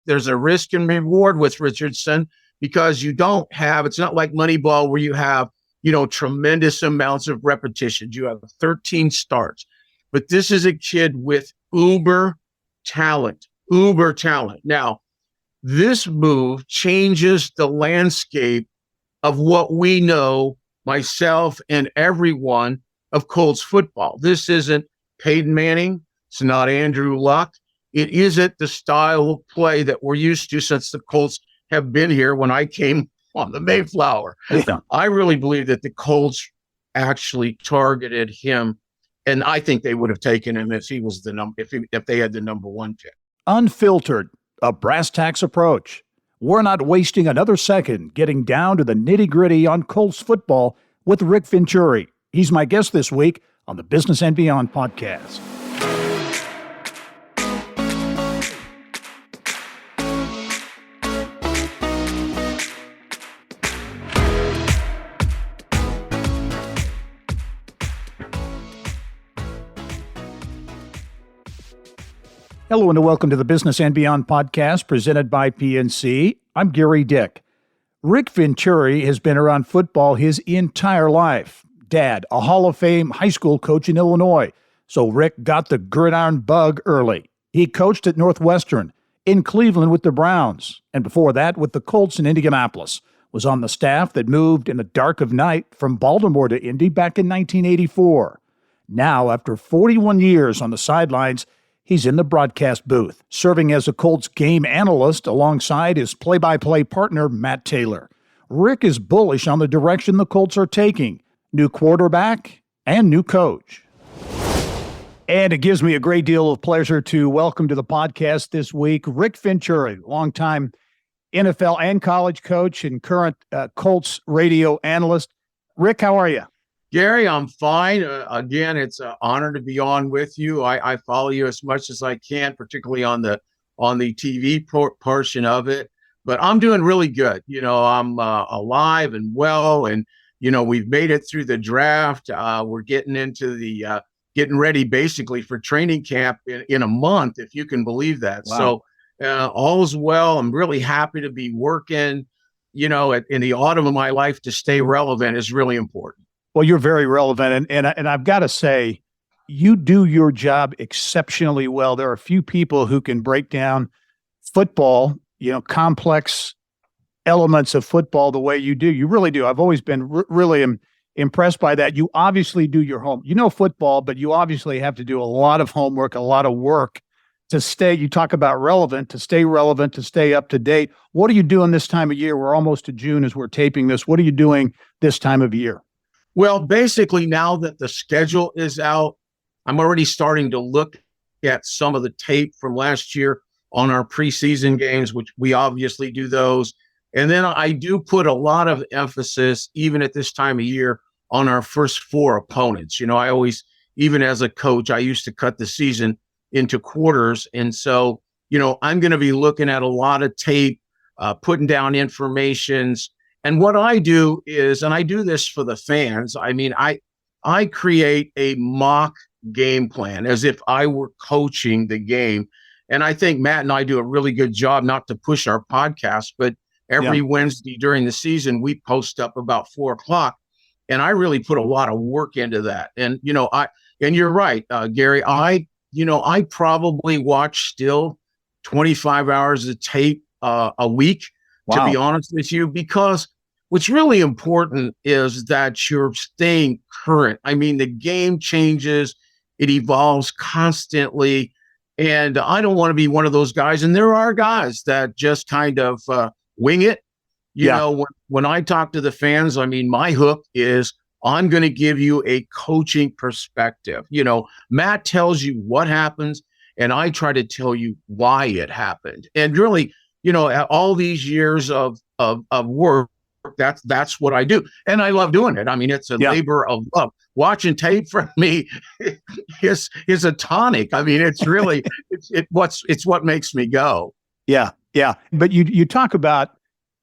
there's a risk and reward with Richardson because it's not like Moneyball where you have, tremendous amounts of repetitions. You have 13 starts, but this is a kid with uber talent. Now, this move changes the landscape of what we know, myself and everyone, of Colts football. This isn't Peyton Manning. It's not Andrew Luck. It isn't the style of play that we're used to since the Colts have been here when I came on the Mayflower. Yeah. I really believe that the Colts actually targeted him, and I think they would have taken him if he was if they had the number one pick. Unfiltered, a brass tacks approach. We're not wasting another second getting down to the nitty-gritty on Colts football with Rick Venturi. He's my guest this week on the Business and Beyond podcast. Hello and welcome to the Business and Beyond podcast presented by PNC. I'm Gary Dick. Rick Venturi has been around football his entire life. Dad, a Hall of Fame high school coach in Illinois. So Rick got the gridiron bug early. He coached at Northwestern, in Cleveland with the Browns, and before that with the Colts in Indianapolis. Was on the staff that moved in the dark of night from Baltimore to Indy back in 1984. Now, after 41 years on the sidelines, he's in the broadcast booth, serving as a Colts game analyst alongside his play-by-play partner, Matt Taylor. Rick is bullish on the direction the Colts are taking. New quarterback and new coach. And it gives me a great deal of pleasure to welcome to the podcast this week, Rick Venturi, longtime NFL and college coach and current Colts radio analyst. Rick, how are you? Gary, I'm fine. Again, it's an honor to be on with you. I follow you as much as I can, particularly on the TV portion of it. But I'm doing really good. I'm alive and well, and we've made it through the draft. We're getting into the getting ready basically for training camp in a month, if you can believe that. Wow. So all's well. I'm really happy to be working. In the autumn of my life, to stay relevant is really important. Well, you're very relevant, and I've got to say, you do your job exceptionally well. There are a few people who can break down football, complex elements of football the way you do. You really do. I've always been really impressed by that. You obviously do your home. You know football, but you obviously have to do a lot of homework, a lot of work to stay. You talk about relevant, to stay up to date. What are you doing this time of year? We're almost to June as we're taping this. What are you doing this time of year? Well, basically, now that the schedule is out, I'm already starting to look at some of the tape from last year on our preseason games, which we obviously do those. And then I do put a lot of emphasis, even at this time of year, on our first four opponents. I always, even as a coach, I used to cut the season into quarters. And so, I'm going to be looking at a lot of tape, putting down informations. And what I do is, and I do this for the fans, I create a mock game plan as if I were coaching the game. And I think Matt and I do a really good job, not to push our podcast, but every Wednesday during the season, we post up about 4:00. And I really put a lot of work into that. And, and you're right, Gary, I probably watch still 25 hours of tape a week. Wow. To be honest with you, because what's really important is that you're staying current. The game changes, it evolves constantly, and I don't want to be one of those guys. And there are guys that just kind of wing it. When I talk to the fans, my hook is I'm going to give you a coaching perspective. Matt tells you what happens, and I try to tell you why it happened. And really, all these years of work, that's what I do. And I love doing it. It's a labor of love. Watching tape from me is a tonic. It's really, it's what makes me go. Yeah. Yeah. But you talk about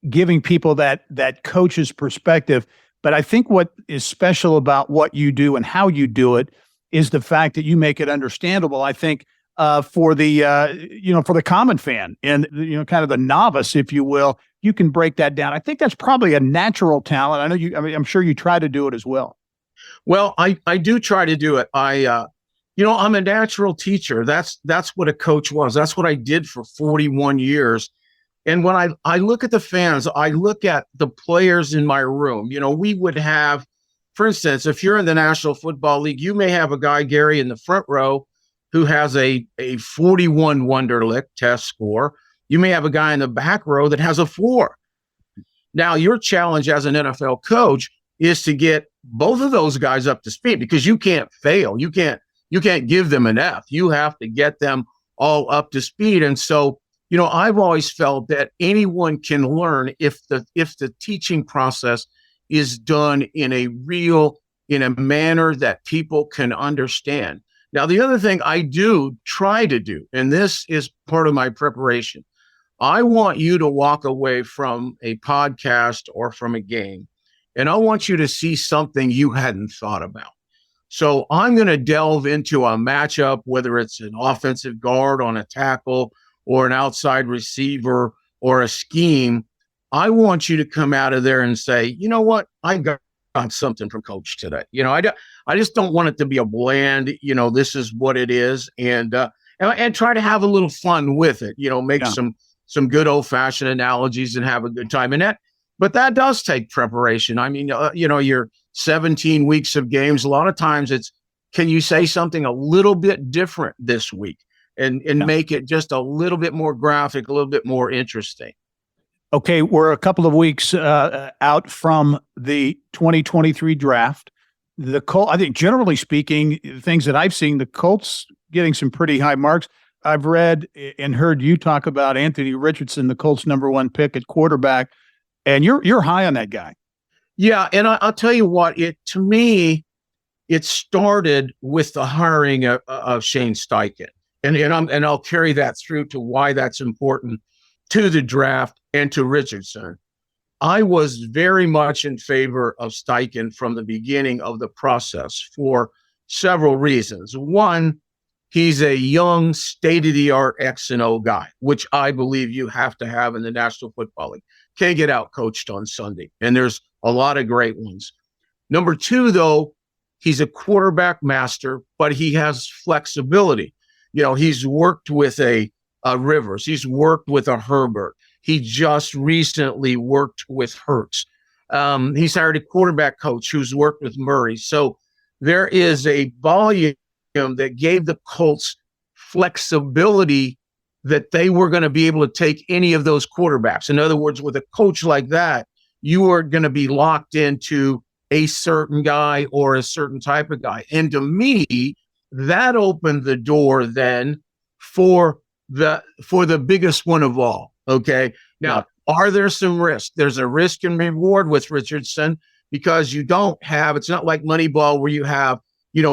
giving people that coach's perspective. But I think what is special about what you do and how you do it is the fact that you make it understandable. I think for the for the common fan and kind of the novice, if you will. You can break that down. I think that's probably a natural talent. I know you. I mean, I'm sure you try to do it as well. Well, I do try to do it. I'm a natural teacher. That's what a coach was. That's what I did for 41 years. And when I look at the fans, I look at the players in my room. We would have, for instance, if you're in the National Football League, you may have a guy, Gary, in the front row who has a 41 Wonderlic test score. You may have a guy in the back row that has a 4. Now, your challenge as an NFL coach is to get both of those guys up to speed, because you can't fail. You can't give them an F. You have to get them all up to speed. And so, I've always felt that anyone can learn if the teaching process is done in a manner that people can understand. Now, the other thing I do try to do, and this is part of my preparation, I want you to walk away from a podcast or from a game, and I want you to see something you hadn't thought about. So I'm going to delve into a matchup, whether it's an offensive guard on a tackle or an outside receiver or a scheme. I want you to come out of there and say, you know what? I got something from Coach today. I just don't want it to be a bland, this is what it is. And try to have a little fun with it, make some good old fashioned analogies and have a good time. But that does take preparation. I mean, you're 17 weeks of games. A lot of times it's, can you say something a little bit different this week and make it just a little bit more graphic, a little bit more interesting? Okay, we're a couple of weeks out from the 2023 draft. The Colts, I think, generally speaking, things that I've seen, the Colts getting some pretty high marks. I've read and heard you talk about Anthony Richardson, the Colts' #1 pick at quarterback, and you're high on that guy. Yeah, and I'll tell you what, to me, it started with the hiring of Shane Steichen, and I'll carry that through to why that's important to the draft and to Richardson. I was very much in favor of Steichen from the beginning of the process for several reasons. One, he's a young, state-of-the-art X and O guy, which I believe you have to have in the National Football League. Can't get out coached on Sunday, and there's a lot of great ones. Number two, though, he's a quarterback master, but he has flexibility. He's worked with a Rivers. He's worked with a Herbert. He just recently worked with Hurts. He's hired a quarterback coach who's worked with Murray. So there is a volume that gave the Colts flexibility that they were going to be able to take any of those quarterbacks. In other words, with a coach like that, you are going to be locked into a certain guy or a certain type of guy. And to me, that opened the door then for the biggest one of all. Okay. Now, are there some risks? There's a risk and reward with Richardson because it's not like Moneyball where you have,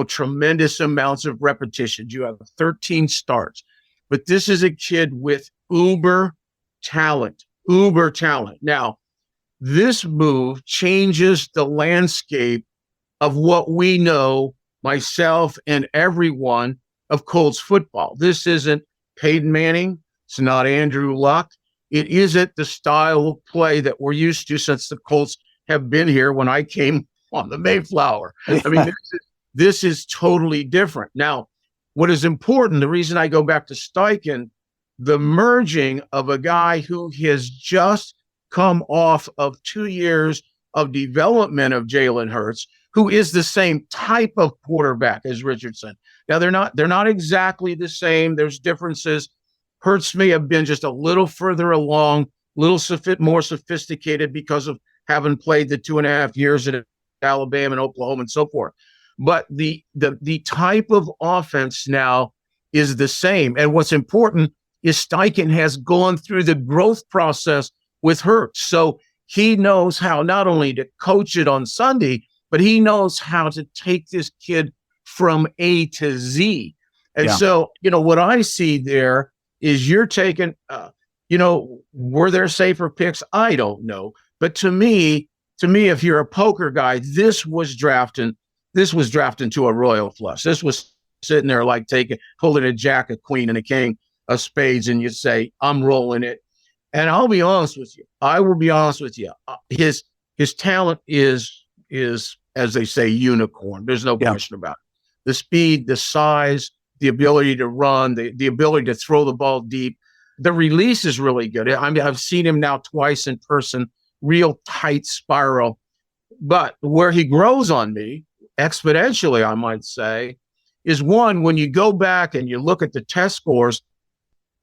tremendous amounts of repetitions. You have 13 starts, but this is a kid with uber talent. Now, this move changes the landscape of what we know, myself and everyone, of Colts football. This isn't Peyton Manning. It's not Andrew Luck. It isn't the style of play that we're used to since the Colts have been here when I came on the Mayflower. I mean, this is totally different. Now, what is important, the reason I go back to Steichen, the merging of a guy who has just come off of 2 years of development of Jalen Hurts, who is the same type of quarterback as Richardson. Now, they're not exactly the same. There's differences. Hurts may have been just a little further along, a little more sophisticated because of having played the 2.5 years at Alabama and Oklahoma and so forth. But the type of offense now is the same. And what's important is Steichen has gone through the growth process with Hurts. So he knows how not only to coach it on Sunday, but he knows how to take this kid from A to Z. And so, what I see there is you're taking, were there safer picks? I don't know. But to me, if you're a poker guy, this was drafting to a royal flush. This was sitting there like holding a jack, a queen, and a king of spades, and you say, I'm rolling it. And I'll be honest with you. I will be honest with you. His talent is, as they say, unicorn. There's no question about it. The speed, the size, the ability to run, the ability to throw the ball deep. The release is really good. I mean, I've seen him now twice in person, real tight spiral. But where he grows on me, exponentially, I might say, is one, when you go back and you look at the test scores,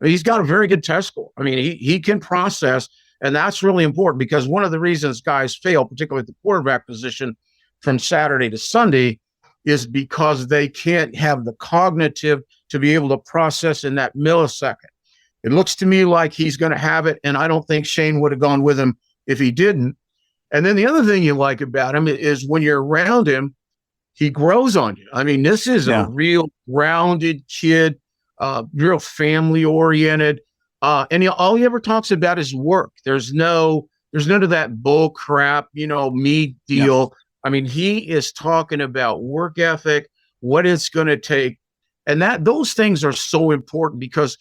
he's got a very good test score. I mean, he can process, and that's really important because one of the reasons guys fail, particularly at the quarterback position from Saturday to Sunday, is because they can't have the cognitive to be able to process in that millisecond. It looks to me like he's going to have it, and I don't think Shane would have gone with him if he didn't. And then the other thing you like about him is when you're around him, he grows on you. I mean, this is a real grounded kid, real family oriented. And all he ever talks about is work. There's none of that bull crap, me deal. Yeah. I mean, he is talking about work ethic, what it's going to take. And those things are so important because,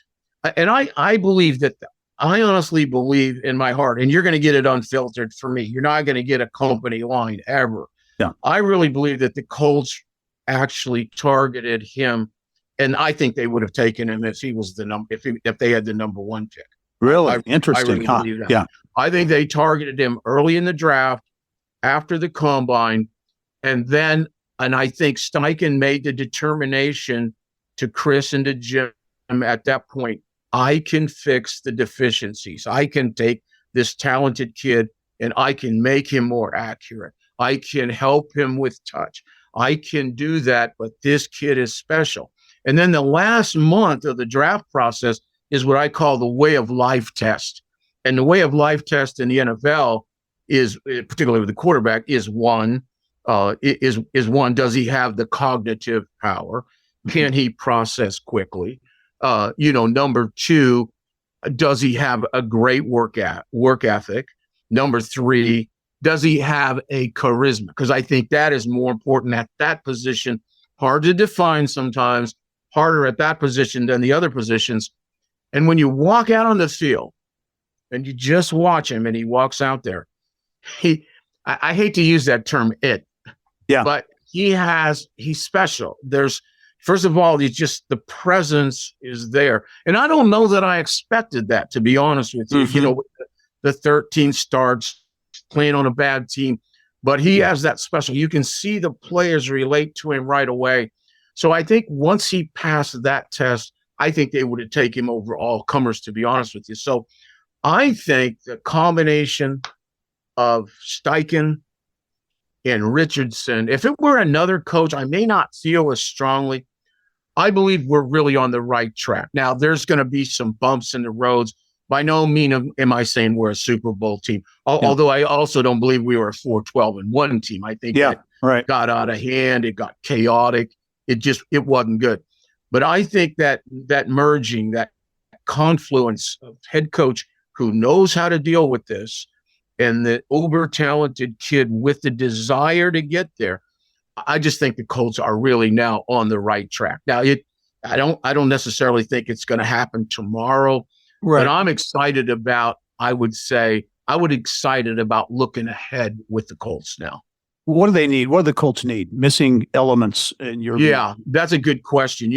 and I believe that, I honestly believe in my heart, and you're going to get it unfiltered for me. You're not going to get a company line ever. Yeah. I really believe that the Colts actually targeted him, and I think they would have taken him if he was if they had the number one pick. Really? Interesting. I really believe that. Yeah. I think they targeted him early in the draft, after the combine, and I think Steichen made the determination to Chris and to Jim at that point, I can fix the deficiencies. I can take this talented kid and I can make him more accurate. I can help him with touch. I can do that, but this kid is special. And then the last month of the draft process is what I call the way of life test. And the way of life test in the NFL is, particularly with the quarterback, is one, does he have the cognitive power? Can he process quickly? Number two, does he have a great work ethic? Number three, does he have a charisma? Because I think that is more important at that position. Hard to define sometimes, harder at that position than the other positions. And when you walk out on the field and you just watch him and he walks out there, I hate to use that term, but he's special. First of all, the presence is there. And I don't know that I expected that, to be honest with you. Mm-hmm. With the 13 starts, playing on a bad team, but he has that special. You can see the players relate to him right away. So I think once he passed that test, I think they would have taken him over all comers, to be honest with you. So I think the combination of Steichen and Richardson, if it were another coach, I may not feel as strongly. I believe we're really on the right track. Now, there's going to be some bumps in the roads. By no means am I saying we're a Super Bowl team, although I also don't believe we were a 4-12-1 team. I think it got out of hand. It got chaotic. It wasn't good. But I think that merging, that confluence of head coach who knows how to deal with this and the uber talented kid with the desire to get there, I just think the Colts are really now on the right track. Now, I don't necessarily think it's going to happen tomorrow, but I'm excited about, excited about looking ahead with the Colts now. What do they need? What do the Colts need? Missing elements in your view? Yeah, that's a good question.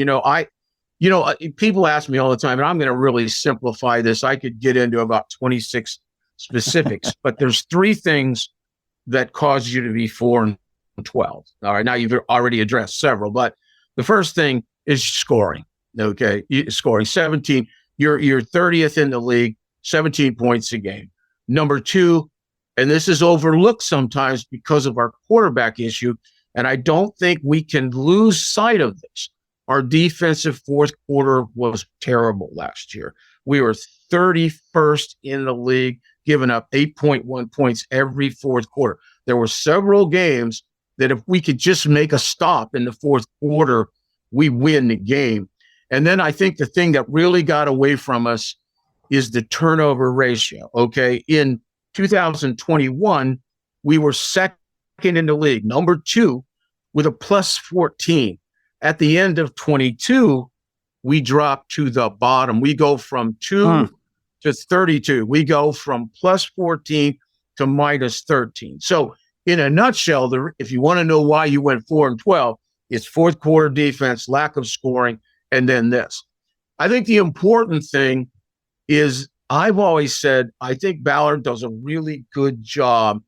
People ask me all the time, and I'm going to really simplify this. I could get into about 26 specifics, but there's three things that cause you to be 4-12. All right. Now you've already addressed several, but the first thing is scoring. Okay. Scoring 17. You're 30th in the league, 17 points a game. Number two, and this is overlooked sometimes because of our quarterback issue, and I don't think we can lose sight of this. Our defensive fourth quarter was terrible last year. We were 31st in the league, giving up 8.1 points every fourth quarter. There were several games that if we could just make a stop in the fourth quarter, we win the game. And then I think the thing that really got away from us is the turnover ratio. Okay. In 2021, we were second in the league, number two, with a plus 14. At the end of 22, we drop to the bottom. We go from 2 to 32. We go from plus 14 to minus 13. So in a nutshell, if you want to know why you went 4-12, it's fourth quarter defense, lack of scoring, and then this. I think the important thing is I've always said, I think Ballard does a really good job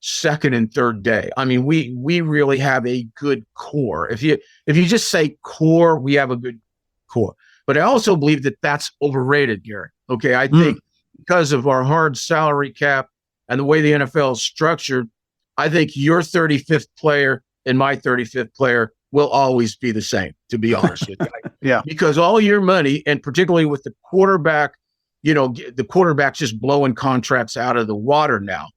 second and third day. I mean, we really have a good core. If you just say core, we have a good core. But I also believe that that's overrated, Gary. Okay, I think because of our hard salary cap and the way the NFL is structured, I think your 35th player and my 35th player will always be the same, to be honest with you. Yeah. Because all your money, and particularly with the quarterback, the quarterback's just blowing contracts out of the water now.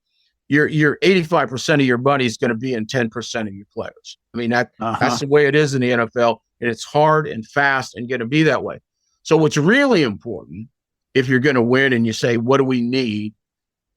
Your 85% of your money is going to be in 10% of your players. I mean, that's the way it is in the NFL, and it's hard and fast and going to be that way. So what's really important, if you're going to win and you say, what do we need,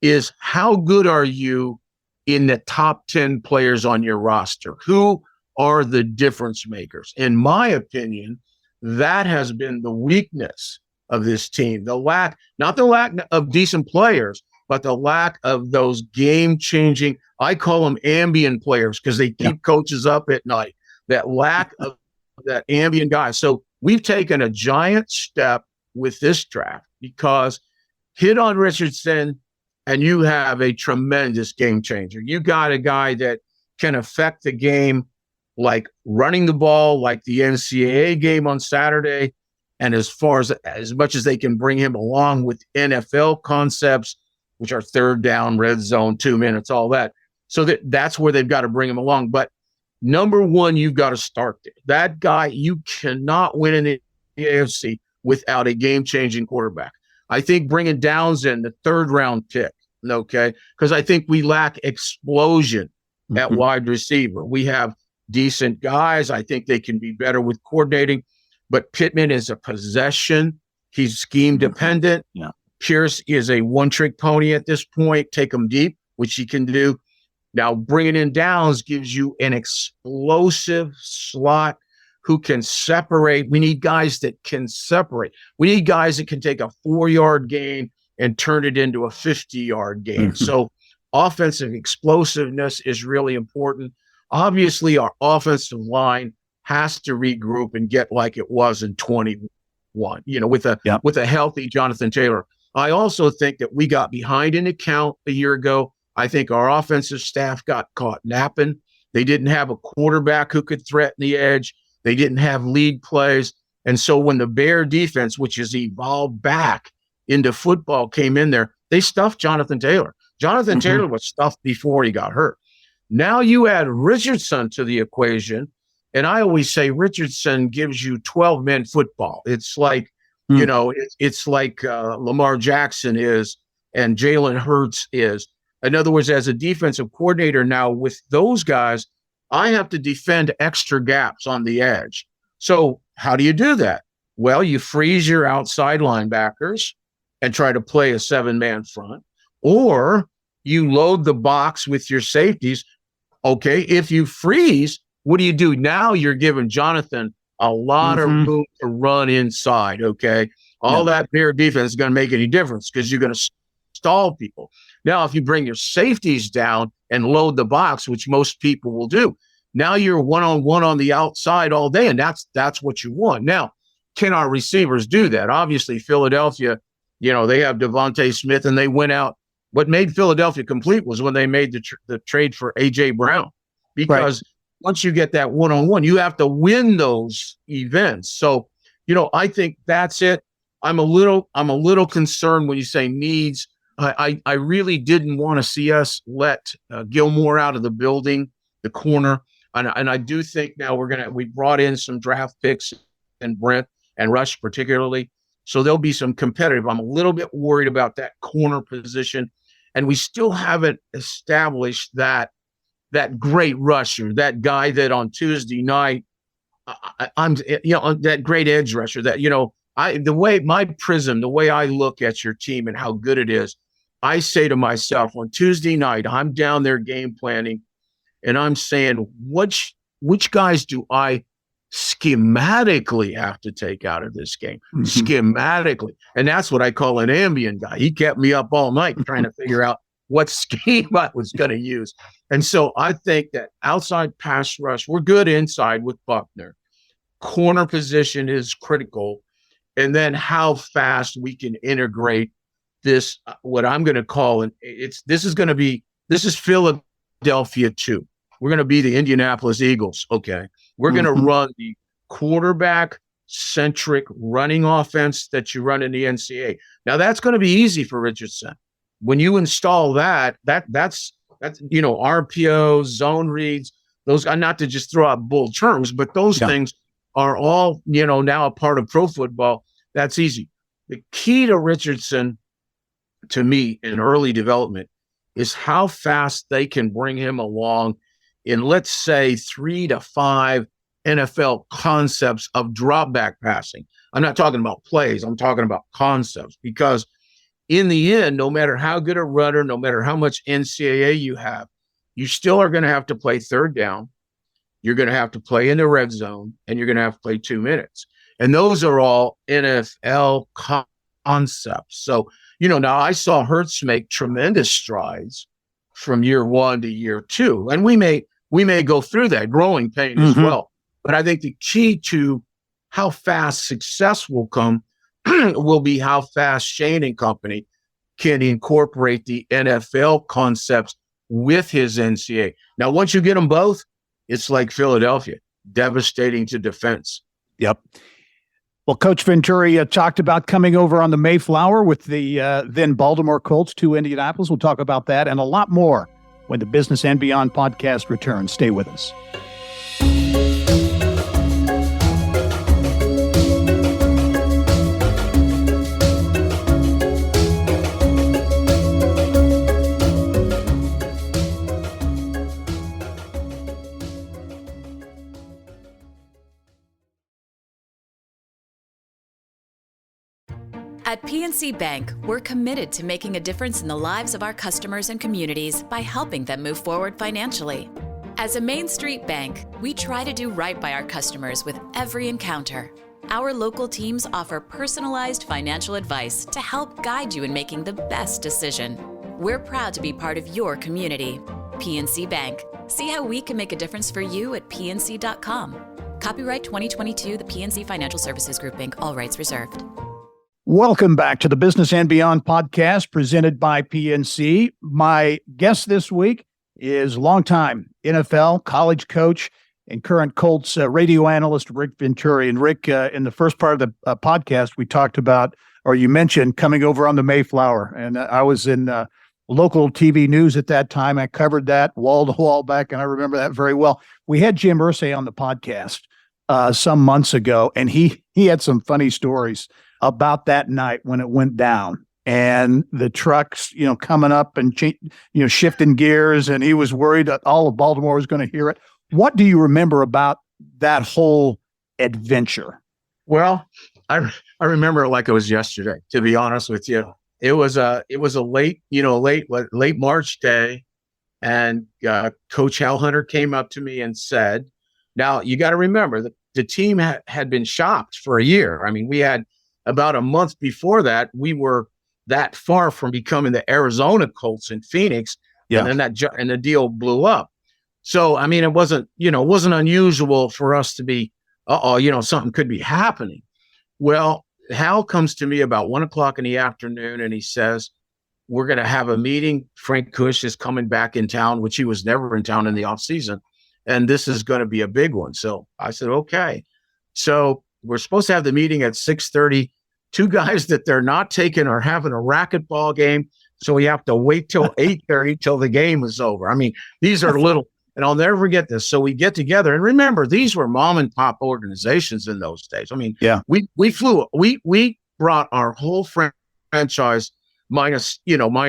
is how good are you in the top 10 players on your roster? Who are the difference makers? In my opinion, that has been the weakness of this team. Not the lack of decent players, but the lack of those game-changing, I call them ambient players because they keep coaches up at night, that lack of that ambient guy. So we've taken a giant step with this draft because hit on Richardson and you have a tremendous game changer. You got a guy that can affect the game like running the ball, like the NCAA game on Saturday, and as much as they can bring him along with NFL concepts, which are third down, red zone, 2 minutes, all that. So that's where they've got to bring him along. But number one, you've got to start there. That guy, you cannot win in the AFC without a game-changing quarterback. I think bringing Downs in, the third-round pick, okay, because I think we lack explosion at wide receiver. We have decent guys. I think they can be better with coordinating. But Pittman is a possession. He's scheme-dependent. Yeah. Pierce is a one-trick pony at this point. Take him deep, which he can do. Now, bringing in Downs gives you an explosive slot who can separate. We need guys that can separate. We need guys that can take a 4-yard gain and turn it into a 50-yard gain. So offensive explosiveness is really important. Obviously, our offensive line has to regroup and get like it was in 21, with a healthy Jonathan Taylor. I also think that we got behind in the count a year ago. I think our offensive staff got caught napping. They didn't have a quarterback who could threaten the edge. They didn't have lead plays. And so when the Bear defense, which has evolved back into football, came in there, they stuffed Jonathan Taylor. Jonathan Taylor was stuffed before he got hurt. Now you add Richardson to the equation. And I always say Richardson gives you 12-man football. It's like, it's like Lamar Jackson is and Jalen Hurts is. In other words, as a defensive coordinator now with those guys, I have to defend extra gaps on the edge. So how do you do that? Well, you freeze your outside linebackers and try to play a 7-man front, or you load the box with your safeties. Okay, if you freeze, what do you do? Now you're giving Jonathan a lot of room to run inside, okay? All that Bear defense is going to make any difference because you're going to stall people. Now, if you bring your safeties down and load the box, which most people will do, now you're one-on-one on the outside all day, and that's what you want. Now, can our receivers do that? Obviously, Philadelphia, they have Devontae Smith, and they went out. What made Philadelphia complete was when they made the trade for A.J. Brown, because once you get that one-on-one, you have to win those events. So, I think that's it. I'm a little concerned when you say needs. I really didn't want to see us let Gilmore out of the building, the corner. And I do think now we brought in some draft picks and Brent and Rush particularly. So there'll be some competitive. I'm a little bit worried about that corner position. And we still haven't established that great rusher, that guy that on Tuesday night, that great edge rusher that, the way I look at your team and how good it is, I say to myself on Tuesday night, I'm down there game planning and I'm saying, which guys do I schematically have to take out of this game. Schematically. And that's what I call an ambient guy. He kept me up all night trying to figure out what scheme I was going to use. And so I think that outside pass rush, we're good inside with Buckner. Corner position is critical. And then how fast we can integrate this, what I'm going to call, this is Philadelphia 2. We're going to be the Indianapolis Eagles. Okay. We're going to run the quarterback-centric running offense that you run in the NCAA. Now, that's going to be easy for Richardson. When you install that's RPO, zone reads, those are not to just throw out bold terms, but those things are all, now a part of pro football. That's easy. The key to Richardson, to me, in early development, is how fast they can bring him along in, let's say, 3 to 5 NFL concepts of drop back passing. I'm not talking about plays. I'm talking about concepts, because in the end, no matter how good a runner, no matter how much NCAA you have, you still are going to have to play third down. You're going to have to play in the red zone, and you're going to have to play 2 minutes. And those are all NFL concepts. So, now I saw Hurts make tremendous strides from year 1 to year 2. And we may go through that growing pain as well. But I think the key to how fast success will come will be how fast Shane and company can incorporate the NFL concepts with his NCAA. Now, once you get them both, it's like Philadelphia, devastating to defense. Yep. Well, Coach Venturi talked about coming over on the Mayflower with the then Baltimore Colts to Indianapolis. We'll talk about that and a lot more when the Business and Beyond podcast returns. Stay with us. At PNC Bank, we're committed to making a difference in the lives of our customers and communities by helping them move forward financially. As a Main Street bank, we try to do right by our customers with every encounter. Our local teams offer personalized financial advice to help guide you in making the best decision. We're proud to be part of your community. PNC Bank. See how we can make a difference for you at pnc.com. Copyright 2022, the PNC Financial Services Group, Inc., all rights reserved. Welcome back to the Business and Beyond podcast presented by PNC. My guest this week is longtime NFL college coach and current Colts radio analyst Rick Venturi. And Rick, in the first part of the podcast, we talked about, or you mentioned, coming over on the Mayflower. And I was in local TV news at that time. I covered that wall to wall back, and I remember that very well. We had Jim Irsay on the podcast some months ago, and he had some funny stories about that night when it went down and the trucks, coming up and, shifting gears. And he was worried that all of Baltimore was going to hear it. What do you remember about that whole adventure? Well, I remember it like it was yesterday, to be honest with you. It was a late March day. And Coach Hal Hunter came up to me and said, now you got to remember that the team had been shopped for a year. I mean, we had, about a month before that, we were that far from becoming the Arizona Colts in Phoenix. Yeah. And then and the deal blew up. So, I mean, it wasn't unusual for us to be, something could be happening. Well, Hal comes to me about 1:00 in the afternoon and he says, we're going to have a meeting. Frank Kush is coming back in town, which he was never in town in the off season. And this is going to be a big one. So I said, okay. So we're supposed to have the meeting at 6:30. 2 guys that they're not taking are having a racquetball game. So we have to wait till 8:30 till the game is over. I mean, these are little, and I'll never forget this. So we get together, and remember, these were mom and pop organizations in those days. I mean, we brought our whole franchise minus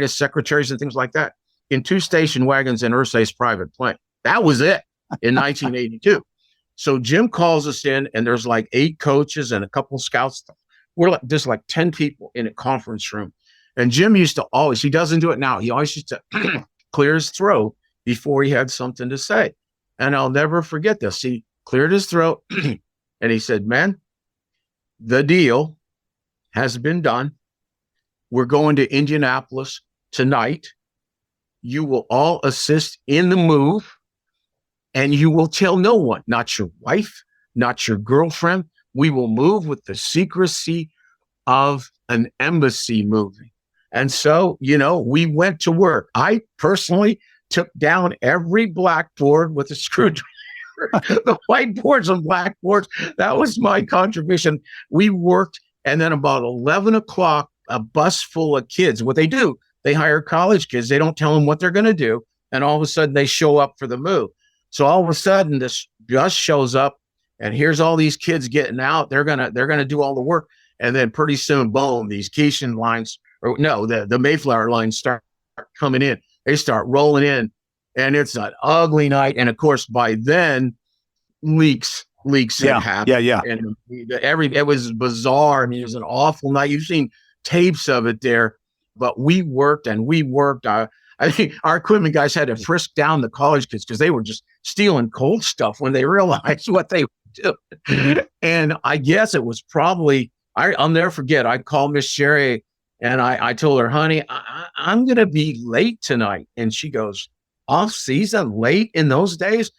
secretaries and things like that in 2 station wagons in Irsay's private plane. That was it in 1982. So Jim calls us in, and there's like 8 coaches and a couple of scouts. We're just like 10 people in a conference room. And Jim used to always, he doesn't do it now. He always used to clear his throat before he had something to say. And I'll never forget this. He cleared his throat. And he said, "Man, the deal has been done. We're going to Indianapolis tonight. You will all assist in the move, and you will tell no one, not your wife, not your girlfriend. We will move with the secrecy of an embassy moving." And so, we went to work. I personally took down every blackboard with a screwdriver. The whiteboards and blackboards, that was my contribution. We worked, and then about 11 o'clock, a bus full of kids, what they do, they hire college kids. They don't tell them what they're going to do. And all of a sudden they show up for the move. So all of a sudden this bus shows up, and here's all these kids getting out. They're going to do all the work. And then pretty soon, boom, these Keyshawn lines, or no, the Mayflower lines start coming in. They start rolling in, and it's an ugly night. And of course, by then, leaks had happened. Yeah. And it was bizarre. I mean, it was an awful night. You've seen tapes of it there, but we worked. I think our equipment guys had to frisk down the college kids because they were just stealing Colts stuff when they realized what they were doing. And I guess it was probably, I'll never forget, I called Miss Sherry and I told her, "Honey, I'm going to be late tonight." And she goes, "Off season, late in those days?"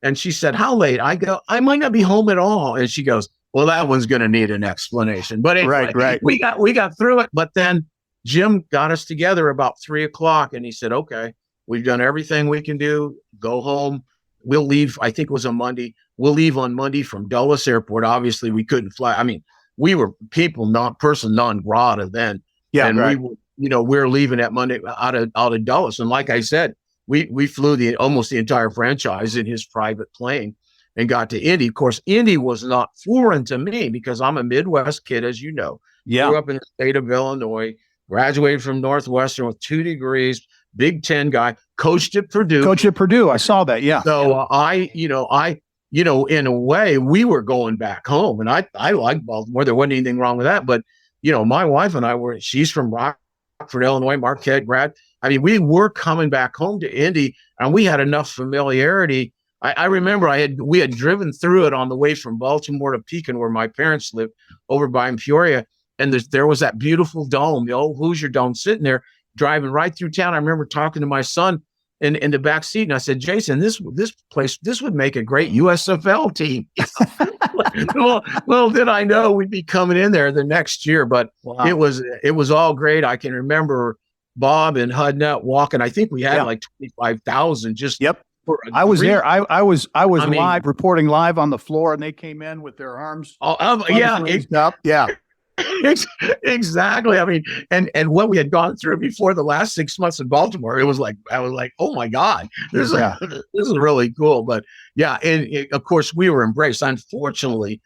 And she said, "How late?" I go, "I might not be home at all." And she goes, "Well, that one's going to need an explanation." But anyway, right. We got through it. But then Jim got us together about 3:00, and he said, "Okay, we've done everything we can do. Go home. We'll leave." I think it was a Monday. We'll leave on Monday from Dulles Airport. Obviously, we couldn't fly. I mean, we were person non grata then. Yeah, and right. we're leaving that Monday out of Dulles. And like I said, we flew almost the entire franchise in his private plane and got to Indy. Of course, Indy was not foreign to me because I'm a Midwest kid, as you know. Yeah. Grew up in the state of Illinois, graduated from Northwestern with 2 degrees, Big Ten guy, coached at Purdue. I saw that. Yeah. So in a way, we were going back home, and I liked Baltimore. There wasn't anything wrong with that. But, my wife and I she's from Rockford, Illinois, Marquette grad. I mean, we were coming back home to Indy, and we had enough familiarity. I remember we had driven through it on the way from Baltimore to Pekin, where my parents lived, over by Peoria, and there was that beautiful dome, the old Hoosier Dome, sitting there, driving right through town. I remember talking to my son in the back seat, and I said, "Jason, this place, this would make a great USFL team." Well, did I know we'd be coming in there the next year? But wow. It was all great. I can remember Bob and Hudnut walking. I think we had like 25,000. Just yep. I was there. I was live, reporting live on the floor, and they came in with their arms. Yeah. Exactly. I mean, and what we had gone through before the last 6 months in Baltimore, I was like, "Oh my God, this is really cool." But yeah, and of course we were embraced. Unfortunately,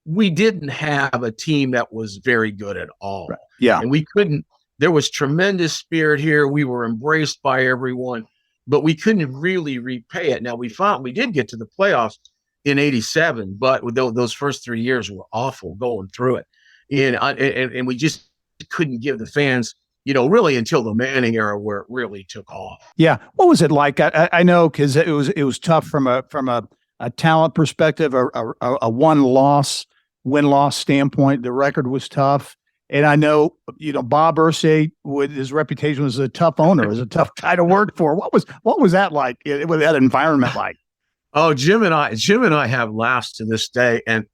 we didn't have a team that was very good at all. Right. Yeah, and we couldn't. There was tremendous spirit here. We were embraced by everyone, but we couldn't really repay it. Now we did get to the playoffs in '87, but those first 3 years were awful going through it. And we just couldn't give the fans, really until the Manning era, where it really took off. Yeah. What was it like? I know, because it was tough from a talent perspective, a win-loss standpoint. The record was tough. And I know, Bob Irsay, with his reputation, was a tough owner, was a tough guy to work for. What was that like? What was that environment like? Oh, Jim and I have laughs to this day. And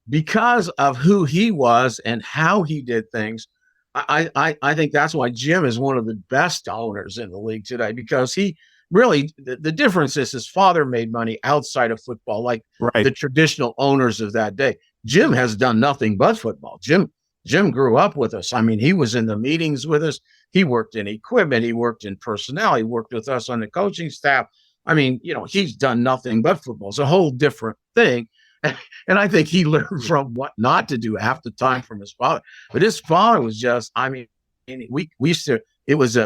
because of who he was and how he did things, I think that's why Jim is one of the best owners in the league today, because he really, the difference is his father made money outside of football, like the traditional owners of that day. Jim has done nothing but football. Jim grew up with us. I mean, he was in the meetings with us. He worked in equipment. He worked in personnel. He worked with us on the coaching staff. I mean, he's done nothing but football. It's a whole different thing. And I think he learned from what not to do half the time from his father. But his father was just, I mean, we used to, it was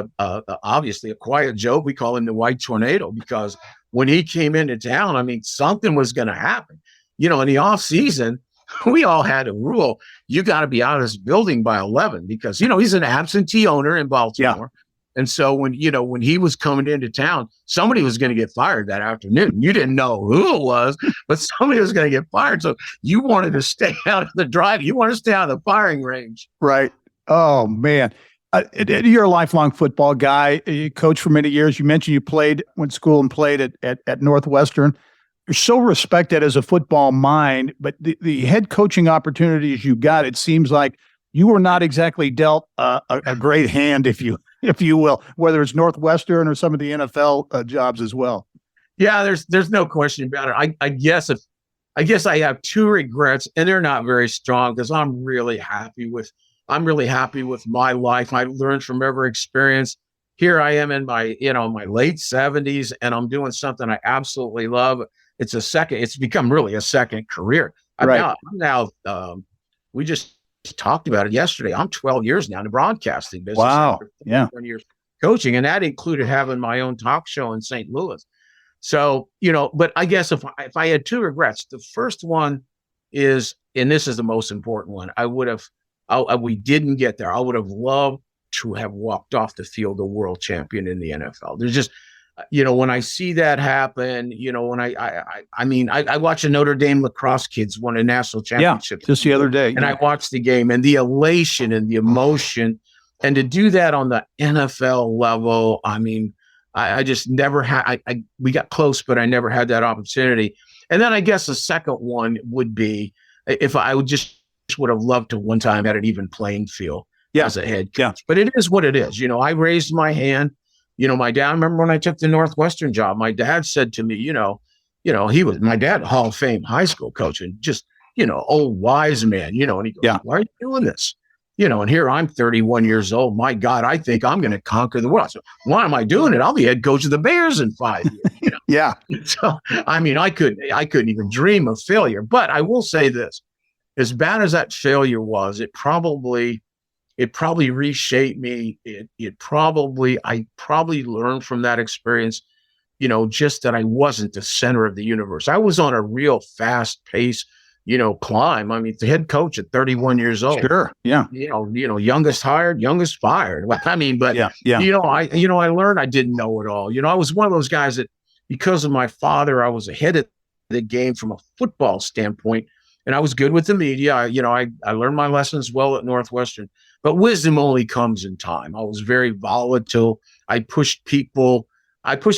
obviously a quiet joke. We call him the White Tornado, because when he came into town, I mean, something was going to happen. In the off season, we all had a rule. You got to be out of this building by 11, because, he's an absentee owner in Baltimore. And so when he was coming into town, somebody was going to get fired that afternoon. You didn't know who it was, but somebody was going to get fired. So you wanted to stay out of the drive. You want to stay out of the firing range. Right. Oh, man. You're a lifelong football guy. You coached for many years. You mentioned you went to school and played at Northwestern. You're so respected as a football mind, but the head coaching opportunities you got, it seems like you were not exactly dealt a great hand, if you will, whether it's Northwestern or some of the NFL jobs as well. Yeah, there's no question about it. I guess I have two regrets, and they're not very strong because I'm really happy with my life. I learned from every experience. Here I am in my late 70s, and I'm doing something I absolutely love. It's become really a second career. Right. We just talked about it yesterday. I'm 12 years now in the broadcasting business. Wow. Yeah. 20 years coaching, and that included having my own talk show in St. Louis. So, but I guess if I had two regrets, the first one is, and this is the most important one, we didn't get there. I would have loved to have walked off the field a world champion in the NFL. There's just, when I see that happen, when I watched the Notre Dame lacrosse kids win a national championship. Yeah, just the other day. And I watched the game and the elation and the emotion, and to do that on the NFL level, I just never had, we got close, but I never had that opportunity. And then I guess the second one would be if I would have loved to one time had an even playing field as a head coach. Yeah. But it is what it is. I raised my hand. My dad, I remember when I took the Northwestern job, my dad said to me, my dad, Hall of Fame high school coach, and just, old wise man, and he goes, why are you doing this? And here I'm 31 years old. My God, I think I'm going to conquer the world. So why am I doing it? I'll be head coach of the Bears in 5 years. Yeah. So, I couldn't even dream of failure. But I will say this, as bad as that failure was, it probably reshaped me. I probably learned from that experience, just that I wasn't the center of the universe. I was on a real fast pace, climb. The head coach at 31 years old. Sure. Yeah. Youngest hired, youngest fired. But I learned I didn't know it all. I was one of those guys that, because of my father, I was ahead of the game from a football standpoint, and I was good with the media. I learned my lessons well at Northwestern, but wisdom only comes in time. I was very volatile. I pushed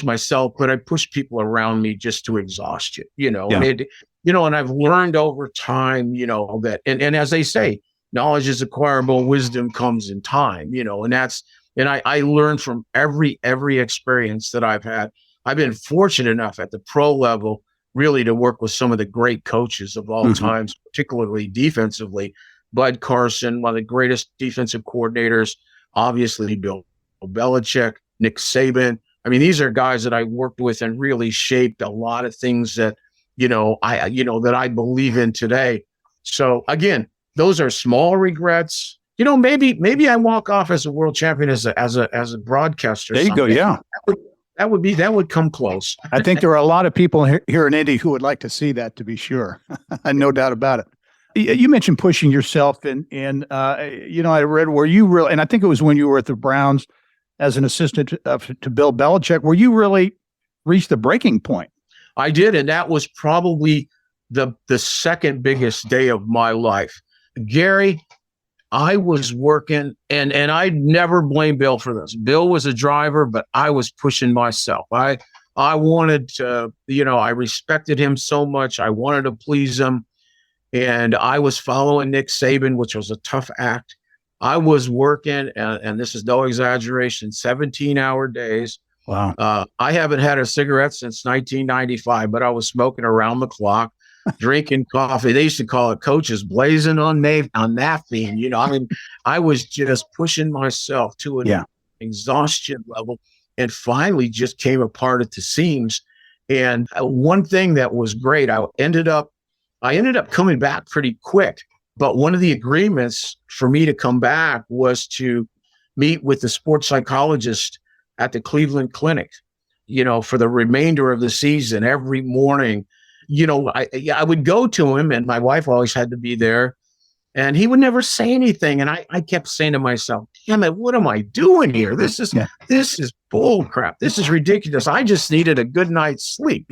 myself, but I pushed people around me just to exhaustion, and I've learned over time, that, and as they say, knowledge is acquirable, wisdom comes in time, and I learned from every experience that I've had. I've been fortunate enough at the pro level really to work with some of the great coaches of all times, particularly defensively. Bud Carson, one of the greatest defensive coordinators, obviously Bill Belichick, Nick Saban. These are guys that I worked with and really shaped a lot of things that, that I believe in today. So again, those are small regrets. Maybe I walk off as a world champion as a broadcaster. There you go. Yeah. That would come close. I think there are a lot of people here in Indy who would like to see that, to be sure. No doubt about it. You mentioned pushing yourself, and I read where you really, and I think it was when you were at the Browns as an assistant to Bill Belichick, where you really reached the breaking point. I did, and that was probably the second biggest day of my life. Gary, I was working, and I never blame Bill for this. Bill was a driver, but I was pushing myself. I wanted to, I respected him so much. I wanted to please him. And I was following Nick Saban, which was a tough act. I was working, and this is no exaggeration, 17-hour days. Wow. I haven't had a cigarette since 1995, but I was smoking around the clock, drinking coffee. They used to call it coaches blazing on caffeine. I was just pushing myself to an exhaustion level, and finally just came apart at the seams. And one thing that was great, I ended up coming back pretty quick. But one of the agreements for me to come back was to meet with the sports psychologist at the Cleveland Clinic, for the remainder of the season. Every morning, I would go to him, and my wife always had to be there. And he would never say anything. And I kept saying to myself, damn it, what am I doing here? This is bull crap. This is ridiculous. I just needed a good night's sleep,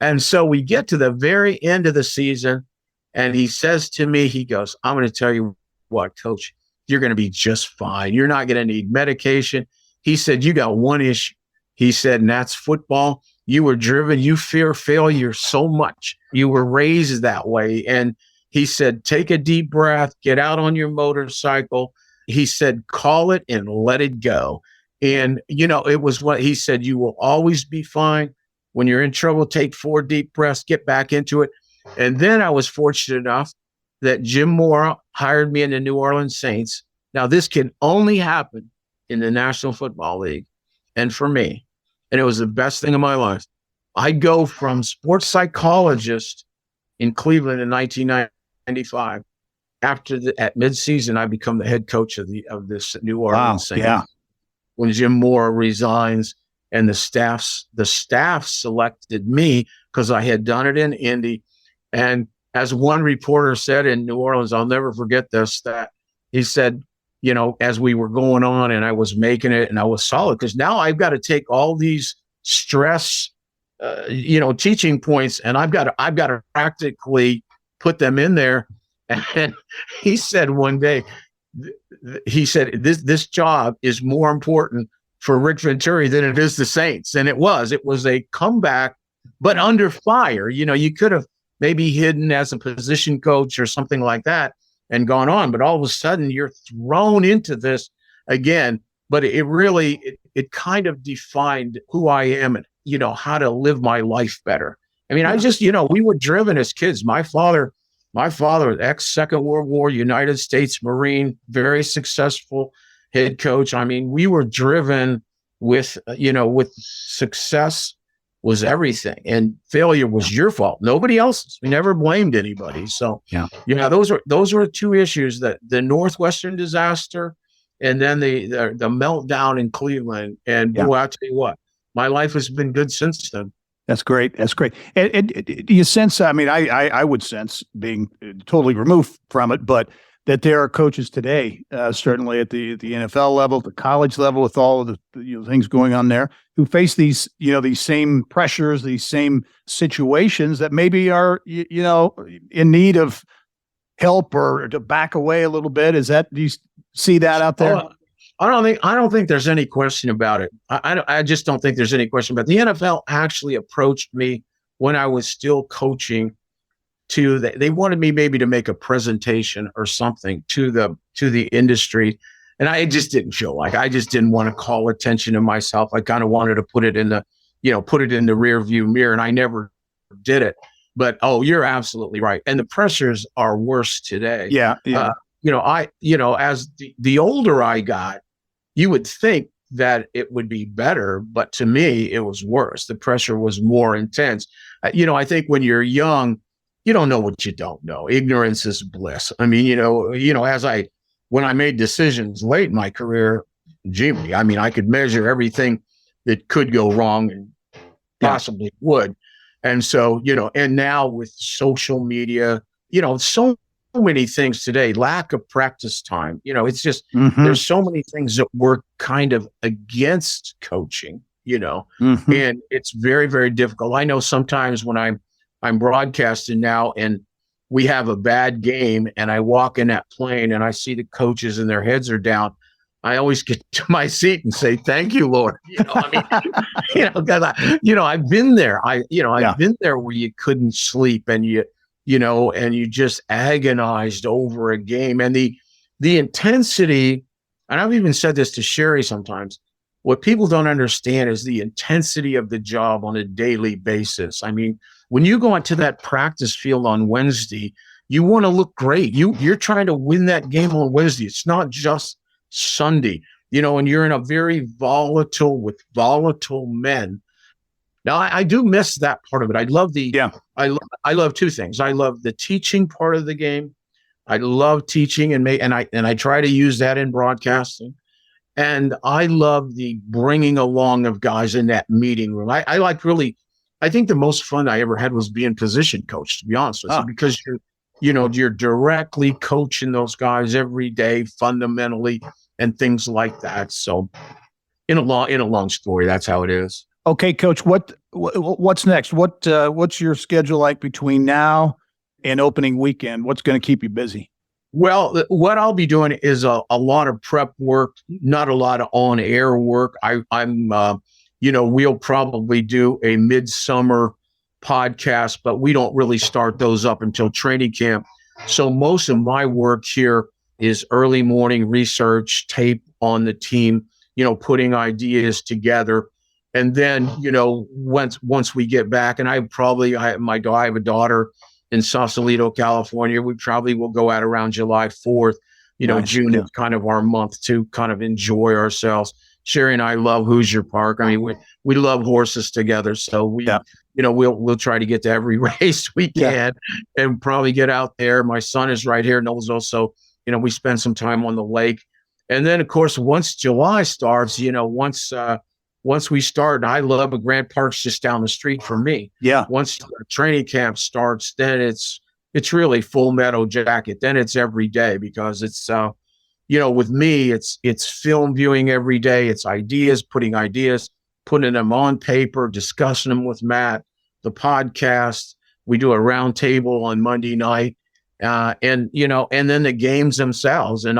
And so we get to the very end of the season, and he says to me, he goes, I'm going to tell you what, Coach, you're going to be just fine. You're not going to need medication. He said, you got one issue. He said, and that's football. You were driven. You fear failure so much. You were raised that way. And he said, take a deep breath, get out on your motorcycle. He said, call it and let it go. And, it was what he said, you will always be fine. When you're in trouble, take 4 deep breaths, get back into it. And then I was fortunate enough that Jim Mora hired me in the New Orleans Saints. Now, this can only happen in the National Football League. And for me, and it was the best thing of my life, I go from sports psychologist in Cleveland in 1995. At midseason, I become the head coach of this New Orleans Saints. Yeah. When Jim Mora resigns, and the staff selected me because I had done it in Indy. And as one reporter said in New Orleans, I'll never forget this, that he said, as we were going on and I was making it and I was solid, because now I've got to take all these stress, teaching points, and I've got to practically put them in there. And he said one day, he said, this job is more important for Rick Venturi than it is the Saints. And it was a comeback, but under fire. You could have maybe hidden as a position coach or something like that and gone on, but all of a sudden you're thrown into this again. But it really, it kind of defined who I am and, how to live my life better. I mean, I just, we were driven as kids. My father, ex-Second World War, United States Marine, very successful head coach. I mean, we were driven with success was everything, and failure was your fault, nobody else's. We never blamed anybody. So those were 2 issues: that the Northwestern disaster, and then the meltdown in Cleveland. And boy, I'll tell you what, my life has been good since then. That's great. And do you sense? I mean, I would sense, being totally removed from it, but that there are coaches today, certainly at the NFL level, the college level, with all of the things going on there, who face these same pressures, these same situations that maybe are in need of help or to back away a little bit. Do you see that out there? I don't think there's any question about it. I just don't think there's any question about it. The NFL actually approached me when I was still coaching. They wanted me maybe to make a presentation or something to the industry, and I just didn't feel like, I just didn't want to call attention to myself. I kind of wanted to put it in the rear view mirror, and I never did it. But you're absolutely right, and the pressures are worse today. Yeah. As the older I got, you would think that it would be better, but to me, it was worse. The pressure was more intense. I think when you're young, you don't know what you don't know. Ignorance is bliss. I mean, when I made decisions late in my career, Jimmy, I mean, I could measure everything that could go wrong and possibly would. And so, and now with social media, so many things today, lack of practice time, it's just, there's so many things that work kind of against coaching, and it's very, very difficult. I know sometimes when I'm broadcasting now and we have a bad game and I walk in that plane and I see the coaches and their heads are down, I always get to my seat and say, thank you, Lord. Because I've been there. I've been there where you couldn't sleep and you just agonized over a game, and the intensity. And I've even said this to Sherry sometimes. What people don't understand is the intensity of the job on a daily basis. I mean, when you go onto that practice field on Wednesday, you want to look great. You're trying to win that game on Wednesday. It's not just Sunday, and you're in a very volatile men. Now, I do miss that part of it. I love I love 2 things. I love the teaching part of the game. I love teaching and I try to use that in broadcasting. And I love the bringing along of guys in that meeting room. I think the most fun I ever had was being position coach, to be honest with you, because you're directly coaching those guys every day, fundamentally, and things like that. So in a long story, that's how it is. Okay, Coach, what's next? What's your schedule like between now and opening weekend? What's going to keep you busy? Well, what I'll be doing is a lot of prep work, not a lot of on-air work. We'll probably do a midsummer podcast, but we don't really start those up until training camp. So most of my work here is early morning research, tape on the team, putting ideas together. And then, once we get back, and I have a daughter in Sausalito, California. We probably will go out around July 4th. Nice. June is kind of our month to kind of enjoy ourselves. Sherry and I love Hoosier Park. I mean, we love horses together. So we'll try to get to every race we can and probably get out there. My son is right here, Noblesville. So, we spend some time on the lake. And then, of course, once July starts, once we start, I love Grant Park's just down the street from me. Yeah. Once training camp starts, then it's really full metal jacket. Then it's every day because it's, with me, it's film viewing every day. It's putting them on paper, discussing them with Matt, the podcast. We do a round table on Monday night, and then the games themselves. And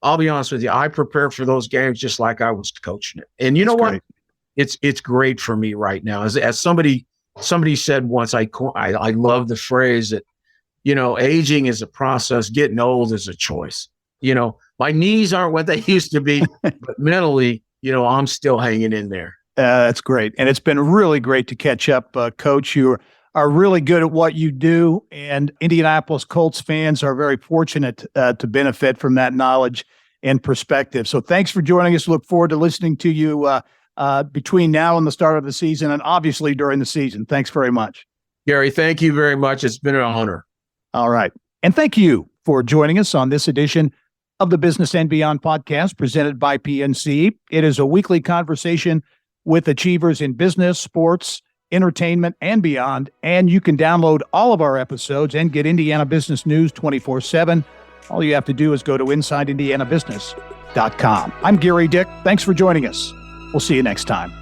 I'll be honest with you, I prepare for those games just like I was coaching it. And you know what? It's great for me right now. As somebody said once, I love the phrase that, aging is a process, getting old is a choice. My knees aren't what they used to be, but mentally, I'm still hanging in there. That's great. And it's been really great to catch up, Coach. You are really good at what you do, and Indianapolis Colts fans are very fortunate to benefit from that knowledge and perspective. So thanks for joining us. Look forward to listening to you between now and the start of the season, and obviously during the season. Thanks very much. Gary, thank you very much. It's been an honor. All right. And thank you for joining us on this edition of the Business and Beyond podcast presented by PNC. It is a weekly conversation with achievers in business, sports, entertainment, and beyond. And you can download all of our episodes and get Indiana business news 24/7. All you have to do is go to InsideIndianaBusiness.com. I'm Gary Dick. Thanks for joining us. We'll see you next time.